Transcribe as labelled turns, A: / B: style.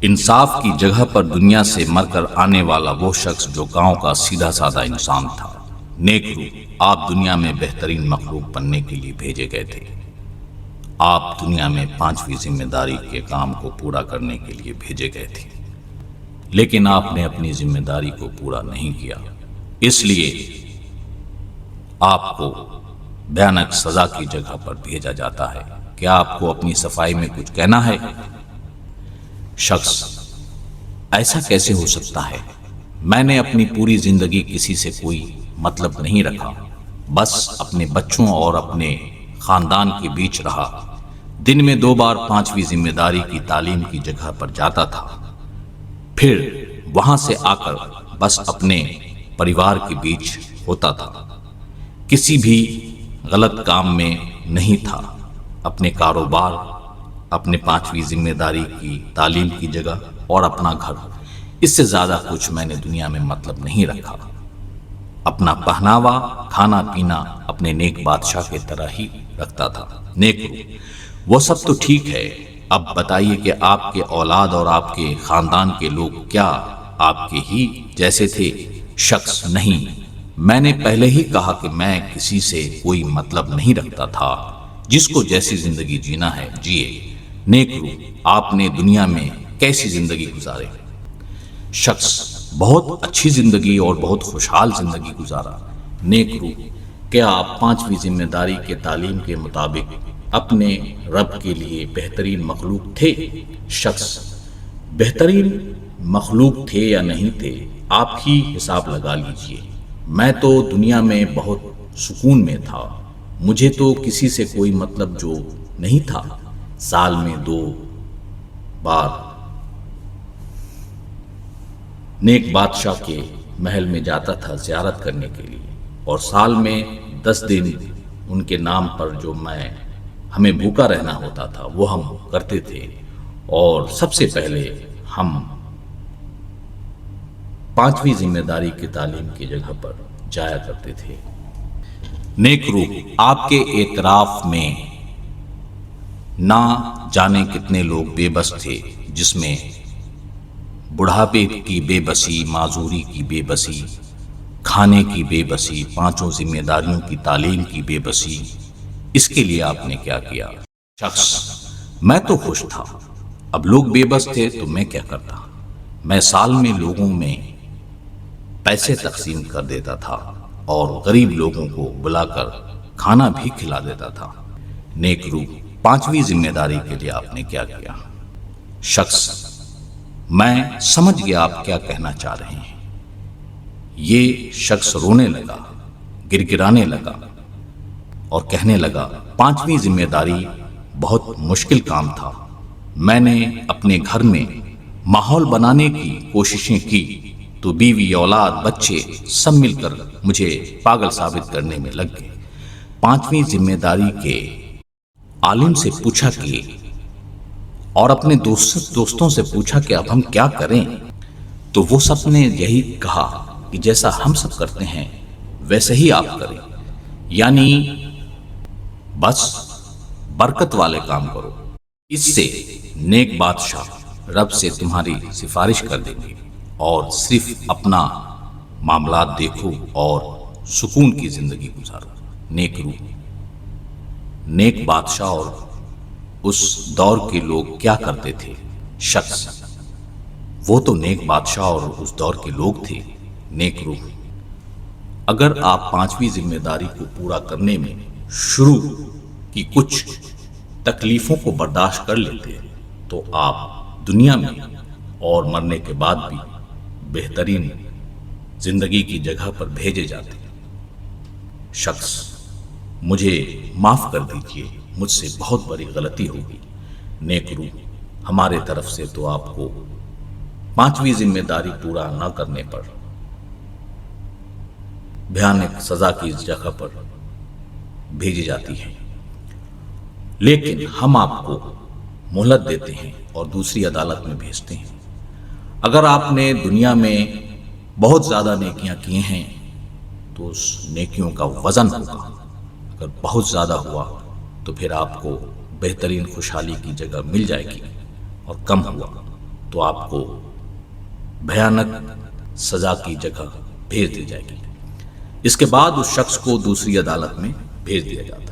A: انصاف کی جگہ پر دنیا سے مر کر آنے والا وہ شخص جو گاؤں کا سیدھا سادہ انسان تھا۔ نیک روح، آپ دنیا میں بہترین مخلوق بننے کے لیے بھیجے گئے تھے۔ آپ دنیا میں 5ویں ذمہ داری کے کام کو پورا کرنے کے لیے بھیجے گئے تھے، لیکن آپ نے اپنی ذمہ داری کو پورا نہیں کیا، اس لیے آپ کو بھیانک سزا کی جگہ پر بھیجا جاتا ہے۔ کیا آپ کو اپنی صفائی میں کچھ کہنا ہے؟ شخص: ایسا کیسے ہو سکتا ہے؟ میں نے اپنی پوری زندگی کسی سے کوئی مطلب نہیں رکھا، بس اپنے بچوں اور اپنے خاندان کے بیچ رہا۔ دن میں 2 بار 5ویں ذمہ داری کی تعلیم کی جگہ پر جاتا تھا، پھر وہاں سے آ کر بس اپنے پریوار کے بیچ ہوتا تھا، کسی بھی غلط کام میں نہیں تھا۔ اپنے کاروبار، اپنے 5ویں ذمہ داری کی تعلیم کی جگہ اور اپنا گھر، اس سے زیادہ کچھ میں نے دنیا میں مطلب نہیں رکھا۔ اپنا پہناوا، کھانا پینا اپنے نیک بادشاہ کی طرح ہی رکھتا تھا۔ نیک روح: وہ سب تو ٹھیک ہے، اب بتائیے کہ آپ کے اولاد اور آپ کے خاندان کے لوگ کیا آپ کے ہی جیسے تھے؟ شخص: نہیں، میں نے پہلے ہی کہا کہ میں کسی سے کوئی مطلب نہیں رکھتا تھا، جس کو جیسی زندگی جینا ہے جیے۔ نیک روح: آپ نے دنیا میں کیسی زندگی گزارے؟ شخص: بہت اچھی زندگی اور بہت خوشحال زندگی گزارا۔ نیک روح: کیا آپ 5ویں ذمہ داری کے تعلیم کے مطابق اپنے رب کے لیے بہترین مخلوق تھے؟ شخص: بہترین مخلوق تھے یا نہیں تھے، آپ ہی حساب لگا لیجئے۔ میں تو دنیا میں بہت سکون میں تھا، مجھے تو کسی سے کوئی مطلب جو نہیں تھا۔ سال میں 2 بار نیک بادشاہ کے محل میں جاتا تھا زیارت کرنے کے لیے، اور سال میں 10 دن ان کے نام پر جو ہمیں بھوکا رہنا ہوتا تھا وہ ہم کرتے تھے، اور سب سے پہلے ہم 5ویں ذمہ داری کی تعلیم کی جگہ پر جایا کرتے تھے۔ نیک روح: آپ کے اعتراف میں نہ جانے کتنے لوگ بے بس تھے، جس میں بڑھاپے کی بے بسی، معذوری کی بے بسی، کھانے کی بے بسی، 5 ذمہ داریوں کی تعلیم کی بے بسی۔ اس کے لیے آپ نے کیا کیا؟ شخص: میں تو خوش تھا، اب لوگ بے بس تھے تو میں کیا کرتا؟ میں سال میں لوگوں میں پیسے تقسیم کر دیتا تھا اور غریب لوگوں کو بلا کر کھانا بھی کھلا دیتا تھا۔ نیک روح: 5ویں ذمہ داری کے لیے آپ نے کیا کیا؟ شخص: میں سمجھ گیا آپ کیا کہنا چاہ رہے ہیں۔ یہ شخص رونے لگا، گڑگڑانے لگا اور کہنے لگا، 5ویں ذمہ داری بہت مشکل کام تھا۔ میں نے اپنے گھر میں ماحول بنانے کی کوششیں کی تو بیوی، اولاد، بچے سب مل کر مجھے پاگل ثابت کرنے میں لگ گئے۔ 5ویں ذمہ داری کے عالم سے پوچھا کہ اور اپنے دوستوں سے پوچھا کہ اب ہم کیا کریں، تو وہ سب نے یہی کہا کہ جیسا ہم سب کرتے ہیں ویسے ہی آپ کریں، یعنی بس برکت والے کام کرو، اس سے نیک بادشاہ رب سے تمہاری سفارش کر دیں گے، اور صرف اپنا معاملات دیکھو اور سکون کی زندگی گزارو۔ نیک روح: نیک بادشاہ اور اس دور کے لوگ کیا کرتے تھے؟ شخص: وہ تو نیک بادشاہ اور اس دور کے لوگ تھے۔ نیک روح: اگر آپ 5ویں ذمہ داری کو پورا کرنے میں شروع کی کچھ تکلیفوں کو برداشت کر لیتے تو آپ دنیا میں اور مرنے کے بعد بھی بہترین زندگی کی جگہ پر بھیجے جاتے۔ شخص: مجھے معاف کر دیجئے، مجھ سے بہت بڑی غلطی ہوگی۔ نیک روح: ہمارے طرف سے تو آپ کو 5ویں ذمہ داری پورا نہ کرنے پر بھیانک سزا کی جگہ پر بھیجی جاتی ہے، لیکن ہم آپ کو مہلت دیتے ہیں اور دوسری عدالت میں بھیجتے ہیں۔ اگر آپ نے دنیا میں بہت زیادہ نیکیاں کی ہیں تو اس نیکیوں کا وزن ہوگا، اگر بہت زیادہ ہوا تو پھر آپ کو بہترین خوشحالی کی جگہ مل جائے گی، اور کم ہوا تو آپ کو بھیانک سزا کی جگہ بھیج دی جائے گی۔ اس کے بعد اس شخص کو دوسری عدالت میں بھیج دیا جاتا ہے۔